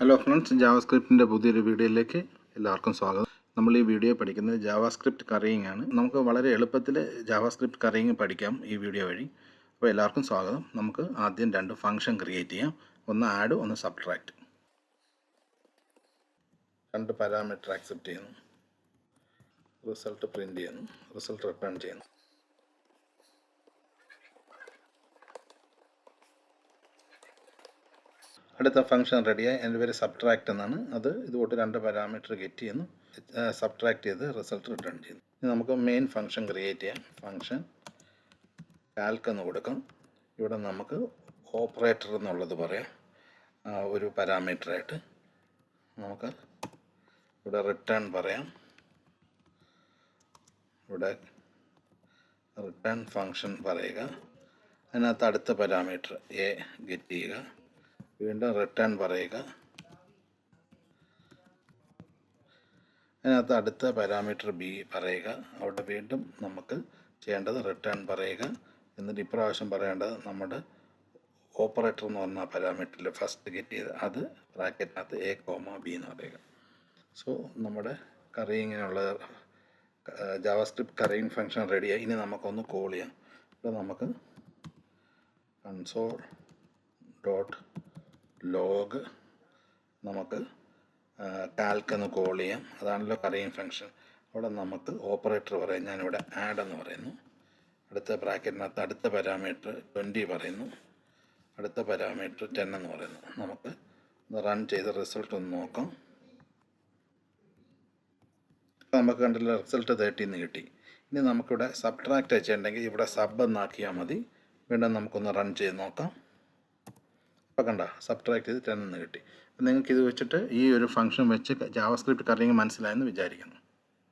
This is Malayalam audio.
ഹലോ ഫ്രണ്ട്സ്, ജാവാസ്ക്രിപ്റ്റിൻ്റെ പുതിയൊരു വീഡിയോയിലേക്ക് എല്ലാവർക്കും സ്വാഗതം. നമ്മൾ ഈ വീഡിയോ പഠിക്കുന്നത് ജാവാസ്ക്രിപ്റ്റ് കറിയിങ് ആണ്. നമുക്ക് വളരെ എളുപ്പത്തിൽ ജാവാസ്ക്രിപ്റ്റ് കറിയിങ് പഠിക്കാം ഈ വീഡിയോ വഴി. അപ്പോൾ എല്ലാവർക്കും സ്വാഗതം. നമുക്ക് ആദ്യം രണ്ട് ഫംഗ്ഷൻ ക്രിയേറ്റ് ചെയ്യാം. ഒന്ന് ആഡ്, ഒന്ന് സബ്ട്രാക്റ്റ്. രണ്ട് പാരാമീറ്റർ ആക്സെപ്റ്റ് ചെയ്യുന്നു, റിസൾട്ട് പ്രിൻ്റ് ചെയ്യുന്നു, റിസൾട്ട് റിട്ടേൺ ചെയ്യുന്നു. അടുത്ത ഫംഗ്ഷൻ റെഡിയായി. എൻ്റെ പേര് സബ്ട്രാക്റ്റ് എന്നാണ്. അത് ഇതുകൊണ്ട് രണ്ട് പാരാമീറ്റർ ഗെറ്റ് ചെയ്യുന്നു, സബ്ട്രാക്റ്റ് ചെയ്ത് റിസൾട്ട് റിട്ടേൺ ചെയ്യുന്നു. ഇനി നമുക്ക് മെയിൻ ഫംഗ്ഷൻ ക്രിയേറ്റ് ചെയ്യാം. ഫംഗ്ഷൻ കാൽക്ക് എന്ന് കൊടുക്കാം. ഇവിടെ നമുക്ക് ഓപ്പറേറ്റർ എന്നുള്ളത് പറയാം. ഒരു പാരാമീറ്ററായിട്ട് നമുക്ക് ഇവിടെ റിട്ടേൺ പറയാം. ഇവിടെ റിട്ടേൺ ഫംഗ്ഷൻ പറയുക. അതിനകത്ത് അടുത്ത പാരാമീറ്റർ എ ഗെറ്റ് ചെയ്യുക. വീണ്ടും റിട്ടേൺ പറയുക. അതിനകത്ത് അടുത്ത പാരാമീറ്റർ ബി പറയുക. അവിടെ വീണ്ടും നമുക്ക് ചെയ്യേണ്ടത് റിട്ടേൺ പറയുക. എന്നിട്ട് ഇപ്രാവശ്യം പറയേണ്ടത് നമ്മുടെ ഓപ്പറേറ്റർ എന്ന് പറഞ്ഞ പാരാമീറ്ററിൽ ഫസ്റ്റ് ഗെറ്റ് ചെയ്ത് അത് ബ്രാക്കറ്റിനകത്ത് എ കോമ ബി എന്ന് പറയുക. സോ നമ്മുടെ കറിയിങ്ങിനുള്ള ജാവാസ്ക്രിപ്റ്റ് കറിയിങ് ഫംഗ്ഷൻ റെഡിയായി. ഇനി നമുക്കൊന്ന് കോൾ ചെയ്യാം. ഇവിടെ നമുക്ക് കൺസോൾ ഡോട്ട് ലോഗ് നമുക്ക് കാൽക്ക് എന്ന് കോൾ ചെയ്യാം. അതാണല്ലോ കറിയിങ് ഫംഗ്ഷൻ. അവിടെ നമുക്ക് ഓപ്പറേറ്റർ പറയാം. ഞാനിവിടെ ആഡ് എന്ന് പറയുന്നു. അടുത്ത ബ്രാക്കറ്റിനകത്ത് അടുത്ത പാരാമീറ്റർ 20 പറയുന്നു. അടുത്ത പാരാമീറ്റർ 10 എന്ന് പറയുന്നു. നമുക്ക് റൺ ചെയ്ത് റിസൾട്ട് ഒന്ന് നോക്കാം. നമുക്ക് കണ്ടില്ല, റിസൾട്ട് 30 എന്ന് കിട്ടി. ഇനി നമുക്കിവിടെ സബ്ട്രാക്റ്റ് വെച്ചിട്ടുണ്ടെങ്കിൽ ഇവിടെ സബ് എന്നാക്കിയാൽ മതി. വീണ്ടും നമുക്കൊന്ന് റൺ ചെയ്ത് നോക്കാം. അപ്പോൾ കണ്ട, സബ്ട്രാക്ട് ചെയ്ത് 10 എന്ന് കിട്ടി. അപ്പം നിങ്ങൾക്ക് ഇത് വെച്ചിട്ട് ഈ ഒരു ഫംഗ്ഷൻ വെച്ച് ജാവാസ്ക്രിപ്റ്റ് കറിയിങ് മനസ്സിലായെന്ന് വിചാരിക്കുന്നു.